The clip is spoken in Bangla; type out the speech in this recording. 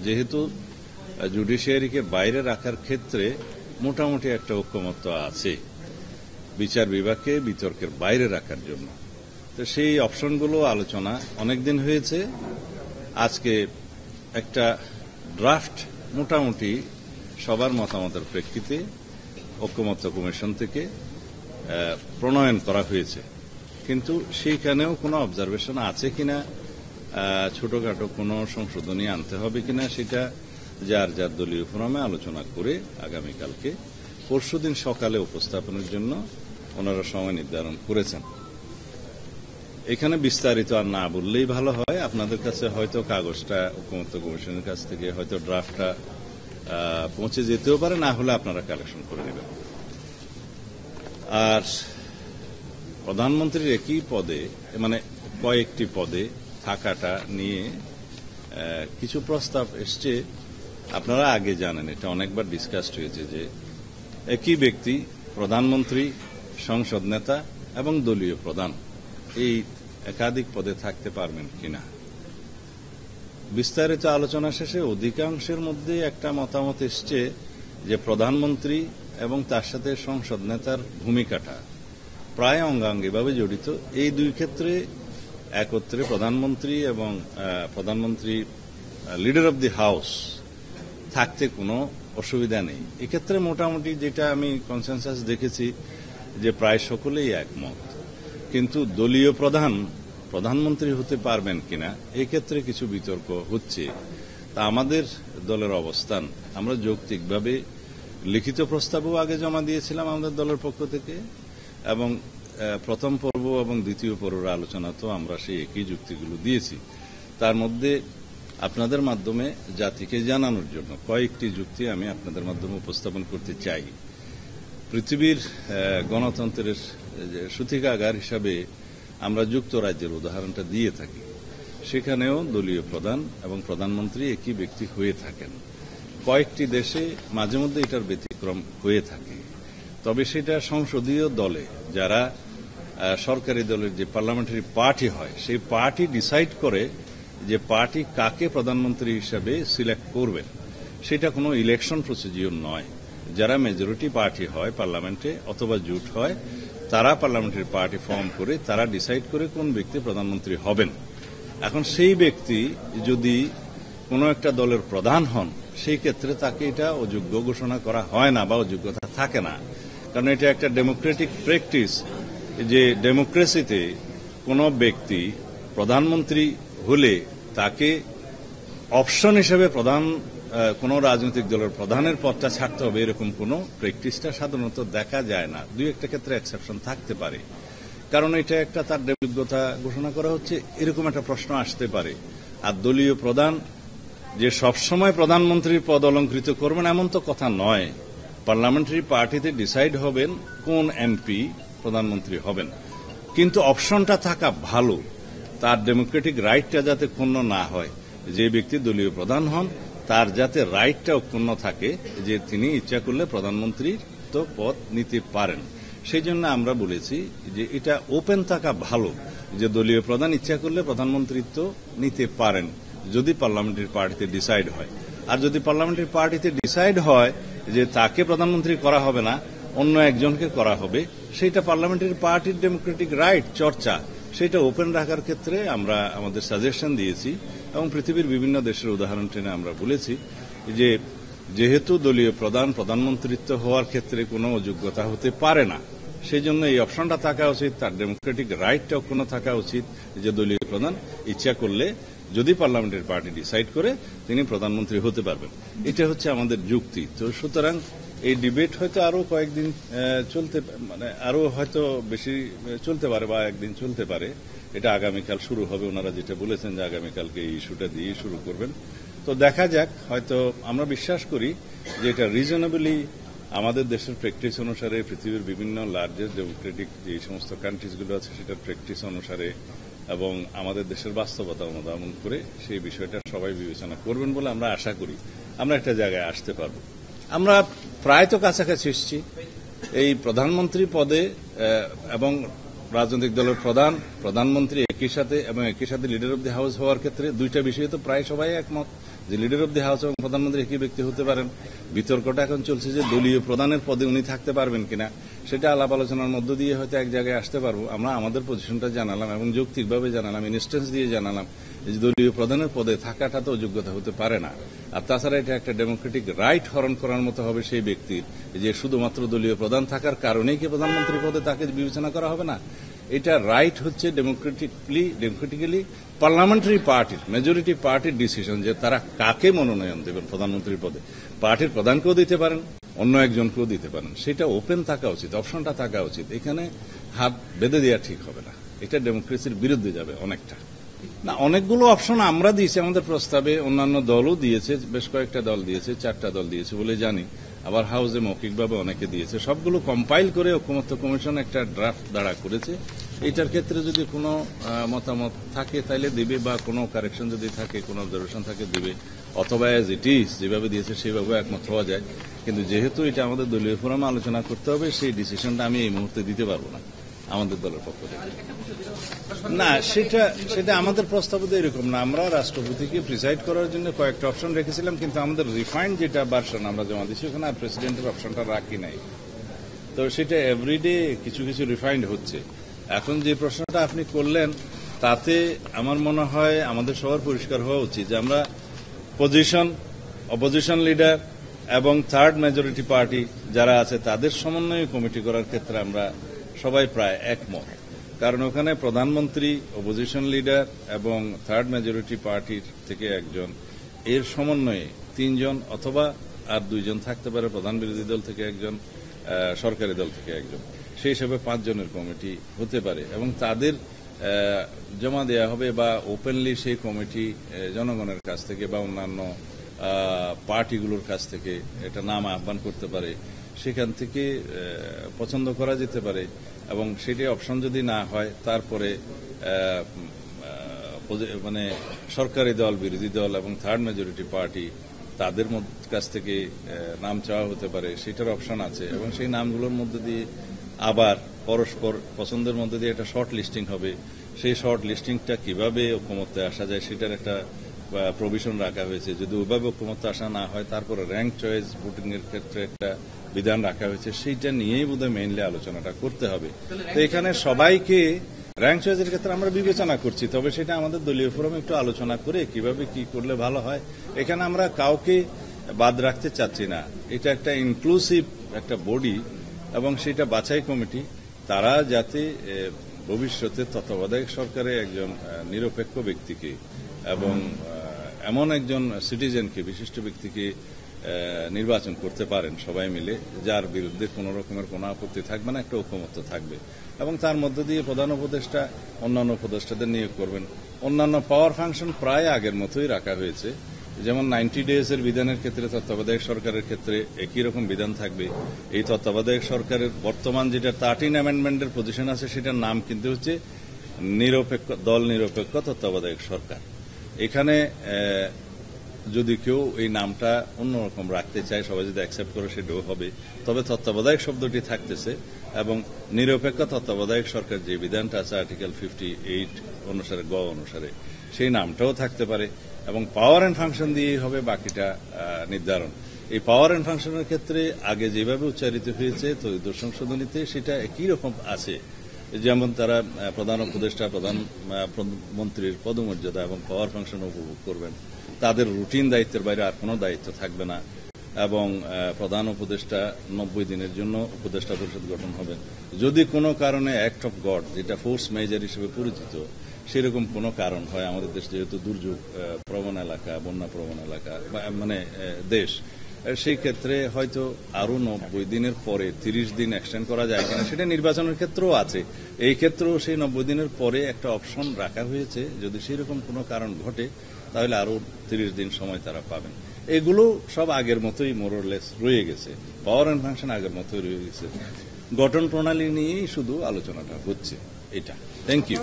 যেহেতু জুডিশিয়ারিকে বাইরে রাখার ক্ষেত্রে মোটামুটি একটা ঐক্যমত্য আছে বিচার বিভাগকে বিতর্কের বাইরে রাখার জন্য, তো সেই অপশনগুলো আলোচনা অনেকদিন হয়েছে। আজকে একটা ড্রাফট মোটামুটি সবার মতামতের প্রেক্ষিতে ঐক্যমত্য কমিশন থেকে প্রণয়ন করা হয়েছে, কিন্তু সেইখানেও কোনো অবজারভেশন আছে কিনা, ছোটখাটো কোনো সংশোধনী আনতে হবে কিনা, সেটা যার যার দলীয় ফোরামে আলোচনা করে আগামীকালকে পরশুদিন সকালে উপস্থাপনের জন্য ওনারা সময় নির্ধারণ করেছেন। এখানে বিস্তারিত আর না বললেই ভালো হয়। আপনাদের কাছে হয়তো কাগজটা ঐক্যমত্য কমিশনের কাছ থেকে হয়তো ড্রাফটটা পৌঁছে যেতেও পারে, না হলে আপনারা কালেকশন করে নেবেন। আর প্রধানমন্ত্রীর একই পদে মানে কয়েকটি পদে থাকাটা নিয়ে কিছু প্রস্তাব এসছে। আপনারা আগে জানেন, এটা অনেকবার ডিসকাসড হয়েছে যে একই ব্যক্তি প্রধানমন্ত্রী, সংসদ নেতা এবং দলীয় প্রধান এই একাধিক পদে থাকতে পারবেন কিনা। বিস্তারিত আলোচনা শেষে অধিকাংশের মধ্যে একটা মতামত এসছে যে প্রধানমন্ত্রী এবং তার সাথে সংসদ নেতার ভূমিকাটা প্রায় অঙ্গাঙ্গিভাবে জড়িত। এই দুই ক্ষেত্রে একত্রে প্রধানমন্ত্রী এবং প্রধানমন্ত্রী লিডার অব দি হাউস থাকতে কোনো অসুবিধা নেই। এক্ষেত্রে মোটামুটি যেটা আমি কনসেনসাস দেখেছি যে প্রায় সকলেই একমত, কিন্তু দলীয় প্রধানমন্ত্রী হতে পারবেন কিনা এই ক্ষেত্রে কিছু বিতর্ক হচ্ছে। তা আমাদের দলের অবস্থান, আমরা যৌক্তিকভাবে লিখিত প্রস্তাবও আগে জমা দিয়েছিলাম আমাদের দলের পক্ষ থেকে, এবং প্রথম পর্ব এবং দ্বিতীয় পর্বের আলোচনা তো আমরা সেই একই যুক্তিগুলো দিয়েছি। তার মধ্যে আপনাদের মাধ্যমে জাতিকে জানানোর জন্য কয়েকটি যুক্তি আমি আপনাদের মাধ্যমে উপস্থাপন করতে চাই। পৃথিবীর গণতন্ত্রের সূতিকাগার হিসাবে আমরা যুক্তরাজ্যের উদাহরণটা দিয়ে থাকি। সেখানেও দলীয় প্রধান এবং প্রধানমন্ত্রী একই ব্যক্তি হয়ে থাকেন। কয়েকটি দেশে মাঝে মধ্যে এটার ব্যতিক্রম হয়ে থাকে, তবে সেটা সংসদীয় দলে যারা সরকারি দলের যে পার্লামেন্টারি পার্টি হয় সেই পার্টি ডিসাইড করে যে পার্টি কাকে প্রধানমন্ত্রী হিসাবে সিলেক্ট করবেন। সেটা কোনো ইলেকশন প্রসিডিউর নয়। যারা মেজরিটি পার্টি হয় পার্লামেন্টে অথবা জোট হয়, তারা পার্লামেন্টারি পার্টি ফর্ম করে তারা ডিসাইড করে কোন ব্যক্তি প্রধানমন্ত্রী হবেন। এখন সেই ব্যক্তি যদি কোনো একটা দলের প্রধান হন, সেই ক্ষেত্রে তাকে এটা অযোগ্য ঘোষণা করা হয় না বা অযোগ্যতা থাকে না, কারণ এটা একটা ডেমোক্রেটিক প্র্যাকটিস যে ডেমোক্রেসিতে কোনো ব্যক্তি প্রধানমন্ত্রী হলে তাকে অপশন হিসেবে কোন রাজনৈতিক দলের প্রধানের পদটা ছাড়তে হবে, এরকম কোন প্র্যাকটিসটা সাধারণত দেখা যায় না। দুই একটা ক্ষেত্রে এক্সেপশন থাকতে পারে, কারণ এটা একটা তার যোগ্যতা ঘোষণা করা হচ্ছে, এরকম একটা প্রশ্ন আসতে পারে। আর দলীয় প্রধান যে সবসময় প্রধানমন্ত্রীর পদ অলঙ্কৃত করবেন এমন তো কথা নয়। পার্লামেন্টারি পার্টিতে ডিসাইড হবেন কোন এমপি প্রধানমন্ত্রী হবেন, কিন্তু অপশনটা থাকা ভালো, তার ডেমোক্রেটিক রাইটটা যাতে ক্ষুণ্ণ না হয়। যে ব্যক্তি দলীয় প্রধান হন তার যাতে রাইটটা অক্ষুণ্ণ থাকে যে তিনি ইচ্ছা করলে প্রধানমন্ত্রীর তো পদ নিতে পারেন। সেই জন্য আমরা বলেছি যে এটা ওপেন থাকা ভালো, যে দলীয় প্রধান ইচ্ছা করলে প্রধানমন্ত্রিত্ব নিতে পারেন যদি পার্লামেন্টারি পার্টিতে ডিসাইড হয়। আর যদি পার্লামেন্টারি পার্টিতে ডিসাইড হয় যে তাকে প্রধানমন্ত্রী করা হবে না, অন্য একজনকে করা হবে, সেটা পার্লামেন্টারি পার্টির ডেমোক্রেটিক রাইট চর্চা, সেটা ওপেন রাখার ক্ষেত্রে আমরা আমাদের সাজেশন দিয়েছি এবং পৃথিবীর বিভিন্ন দেশের উদাহরণ টেনে আমরা বলেছি যে যেহেতু দলীয় প্রধানমন্ত্রিত্ব হওয়ার ক্ষেত্রে কোনো অযোগ্যতা হতে পারে না, সেই জন্য এই অপশনটা থাকা উচিত, তার ডেমোক্রেটিক রাইটটাও কোনো থাকা উচিত যে দলীয় প্রধান ইচ্ছা করলে যদি পার্লামেন্টারি পার্টি ডিসাইড করে তিনি প্রধানমন্ত্রী হতে পারবেন। এটা হচ্ছে আমাদের যুক্তি। তো সুতরাং এই ডিবেট হয়তো আরো কয়েকদিন আরো হয়তো বেশি চলতে পারে বা একদিন চলতে পারে। এটা আগামীকাল শুরু হবে, ওনারা যেটা বলেছেন যে আগামীকালকে এই ইস্যুটা দিয়ে শুরু করবেন। তো দেখা যাক, হয়তো আমরা বিশ্বাস করি যে এটা রিজনেবলি আমাদের দেশের প্র্যাকটিস অনুসারে, পৃথিবীর বিভিন্ন লার্জেস্ট ডেমোক্রেটিক যে সমস্ত কান্ট্রিজগুলো আছে সেটার প্র্যাকটিস অনুসারে এবং আমাদের দেশের বাস্তবতা অনুধাবন করে সেই বিষয়টা সবাই বিবেচনা করবেন বলে আমরা আশা করি আমরা একটা জায়গায় আসতে পারব। আমরা প্রায় তো কাছাকাছি এসেছি এই প্রধানমন্ত্রী পদে এবং রাজনৈতিক দলের প্রধানমন্ত্রী একই সাথে এবং একই সাথে লিডার অব দি হাউস হওয়ার ক্ষেত্রে দুইটা বিষয়ে তো প্রায় সবাই একমত। যে লিডার অব দি হাউস এবং প্রধানমন্ত্রী একই ব্যক্তি হতে পারেন। বিতর্কটা এখন চলছে যে দলীয় প্রধানের পদে উনি থাকতে পারবেন কিনা, সেটা আলাপ আলোচনার মধ্য দিয়ে হয়তো এক জায়গায় আসতে পারবো। আমরা আমাদের পজিশনটা জানালাম এবং যৌক্তিকভাবে জানালাম, ইনস্টেন্স দিয়ে জানালাম যে দলীয় প্রধানের পদে থাকাটা তো যোগ্যতা হতে পারে না। আর তাছাড়া এটা একটা ডেমোক্রেটিক রাইট হরণ করার মতো হবে সেই ব্যক্তির, যে শুধুমাত্র দলীয় প্রধান থাকার কারণেই কি প্রধানমন্ত্রী পদে তাকে বিবেচনা করা হবে না। এটা রাইট হচ্ছে ডেমোক্রেটিক্যালি পার্লামেন্টারি পার্টির, মেজরিটি পার্টির ডিসিশন যে তারা কাকে মনোনয়ন দেবেন প্রধানমন্ত্রীর পদে। পার্টির প্রধানকেও দিতে পারেন, অন্য একজনকেও দিতে পারেন, সেটা ওপেন থাকা উচিত, অপশনটা থাকা উচিত। এখানে হাত বেঁধে দেওয়া ঠিক হবে না, এটা ডেমোক্রেসির বিরুদ্ধে যাবে অনেকটা। না, অনেকগুলো অপশন আমরা দিয়েছি আমাদের প্রস্তাবে, অন্যান্য দলও দিয়েছে, বেশ কয়েকটা দল দিয়েছে, 4টা দল দিয়েছে বলে জানি, আবার হাউসে মৌখিকভাবে অনেকে দিয়েছে। সবগুলো কম্পাইল করে ঐকমত্য কমিশন একটা ড্রাফট দাঁড়া করেছে। এইটার ক্ষেত্রে যদি কোনো মতামত থাকে তাইলে দিবে, বা কোনো কারেকশন যদি থাকে, কোনো অবজারভেশন থাকে দিবে, অথবা অ্যাজ ইট ইজ যেভাবে দিয়েছে সেভাবে একমত হওয়া যায়। কিন্তু যেহেতু এটা আমাদের দলীয় ফোরামে আলোচনা করতে হবে, সেই ডিসিশনটা আমি এই মুহূর্তে দিতে পারবো না আমাদের দলের পক্ষ থেকে। না, সেটা আমাদের প্রস্তাব এরকম না। আমরা রাষ্ট্রপতিকে প্রিসাইড করার জন্য কয়েকটা অপশন রেখেছিলাম, কিন্তু আমাদের রিফাইন্ড যেটা ভার্সন আমরা জমা দিচ্ছি ওখানে আর প্রেসিডেন্টের অপশনটা রাখি নাই। তো সেটা এভরিডে কিছু কিছু রিফাইন্ড হচ্ছে। এখন যে প্রশ্নটা আপনি করলেন তাতে আমার মনে হয় আমাদের সবার পরিষ্কার হওয়া উচিত যে আমরা পজিশন, অপোজিশন লিডার এবং থার্ড মেজরিটি পার্টি যারা আছে তাদের সমন্বয় কমিটি করার ক্ষেত্রে আমরা সবাই প্রায় একমত। কারণ ওখানে প্রধানমন্ত্রী, অপোজিশন লিডার এবং থার্ড মেজরিটি পার্টির থেকে একজন, এর সমন্বয়ে 3 জন অথবা আর 2 জন থাকতে পারে, প্রধান বিরোধী দল থেকে একজন, সরকারি দল থেকে একজন, সেই হিসেবে 5 জনের কমিটি হতে পারে এবং তাদের জমা দেওয়া হবে বা ওপেনলি সেই কমিটি জনগণের কাছ থেকে বা অন্যান্য পার্টিগুলোর কাছ থেকে এটা নাম আহ্বান করতে পারে, সেখান থেকে পছন্দ করা যেতে পারে। এবং সেটি অপশন যদি না হয় তারপরে মানে সরকারি দল, বিরোধী দল এবং থার্ড মেজরিটি পার্টি তাদের কাছ থেকে নাম চাওয়া হতে পারে, সেটার অপশন আছে। এবং সেই নামগুলোর মধ্যে দিয়ে আবার পরস্পর পছন্দের মধ্যে দিয়ে একটা শর্ট লিস্টিং হবে। সেই শর্ট লিস্টিংটা কিভাবে ঐকমত্যে আসা যায় সেটার একটা প্রভিশন রাখা হয়েছে। যদি ওইভাবে ঐকমত্যে আসা না হয় তারপরে র্যাঙ্ক চয়েস ভোটিং এর ক্ষেত্রে একটা বিধান রাখা হয়েছে, সেইটা নিয়েই বোধহয় মেইনলি আলোচনাটা করতে হবে। তো এখানে সবাইকে র্যাঙ্ক চয়েসের ক্ষেত্রে আমরা বিবেচনা করছি, তবে সেটা আমাদের দলীয় ফোরামে একটু আলোচনা করে কিভাবে কি করলে ভালো হয়। এখানে আমরা কাউকে বাদ রাখতে চাচ্ছি না, এটা একটা ইনক্লুসিভ একটা বডি এবং সেটা বাছাই কমিটি, তারা যাতে ভবিষ্যতে তত্ত্বাবধায়ক সরকারে একজন নিরপেক্ষ ব্যক্তিকে এবং এমন একজন সিটিজেনকে, বিশিষ্ট ব্যক্তিকে নির্বাচন করতে পারেন সবাই মিলে, যার বিরুদ্ধে কোন রকমের কোনো আপত্তি থাকবে না, একটা ঐকমত্য থাকবে। এবং তার মধ্য দিয়ে প্রধান উপদেষ্টা অন্যান্য উপদেষ্টাদের নিয়োগ করবেন। অন্যান্য পাওয়ার ফাংশন প্রায় আগের মতোই রাখা হয়েছে, যেমন 90 ডেজ এর বিধানের ক্ষেত্রে তত্ত্বাবধায়ক সরকারের ক্ষেত্রে একই রকম বিধান থাকবে। এই তত্ত্বাবধায়ক সরকারের বর্তমান যেটা 13 অ্যামেন্ডমেন্টের পজিশন আছে সেটার নাম কিন্তু হচ্ছে নিরপেক্ষ দল নিরপেক্ষ তত্ত্বাবধায়ক সরকার। এখানে যদি কেউ এই নামটা অন্যরকম রাখতে চায়, সবাই যদি অ্যাকসেপ্ট করে সেটাও হবে, তবে তত্ত্বাবধায়ক শব্দটি থাকতেছে এবং নিরপেক্ষ তত্ত্বাবধায়ক সরকার যে বিধানটা আছে আর্টিকেল 58 অনুসারে গ অনুসারে সেই নামটাও থাকতে পারে এবং পাওয়ার অ্যান্ড ফাংশন দিয়েই হবে বাকিটা নির্ধারণ। এই পাওয়ার অ্যান্ড ফাংশনের ক্ষেত্রে আগে যেভাবে উচ্চারিত হয়েছে তো সংশোধনীতে সেটা একই রকম আছে, যেমন তারা প্রধান উপদেষ্টা, প্রধানমন্ত্রীর পদমর্যাদা এবং পাওয়ার ফাংশন উপভোগ করবেন, তাদের রুটিন দায়িত্বের বাইরে আর কোনো দায়িত্ব থাকবে না এবং প্রধান উপদেষ্টা 90 দিনের জন্য উপদেষ্টা পরিষদ গঠন হবেন। যদি কোনো কারণে অ্যাক্ট অফ গড, যেটা ফোর্স মেজর হিসেবে পরিচিত, সেরকম কোনো কারণ হয়, আমাদের দেশ যেহেতু দুর্যোগ প্রবণ এলাকা, বন্যা প্রবণ এলাকা মানে দেশ, সেই ক্ষেত্রে হয়তো আরো 90 দিনের পরে 30 দিন এক্সটেন্ড করা যায় কিনা, সেটা নির্বাচনের ক্ষেত্রেও আছে। এই ক্ষেত্রেও সেই 90 দিনের পরে একটা অপশন রাখা হয়েছে, যদি সেরকম কোনো কারণ ঘটে তাহলে আরো 30 দিন সময় তারা পাবেন। এগুলো সব আগের মতোই মোরলেস রয়ে গেছে, পাওয়ার অ্যান্ড ফাংশন আগের মতোই রয়ে গেছে, গঠন প্রণালী নিয়েই শুধু আলোচনাটা হচ্ছে। এটা থ্যাংক ইউ।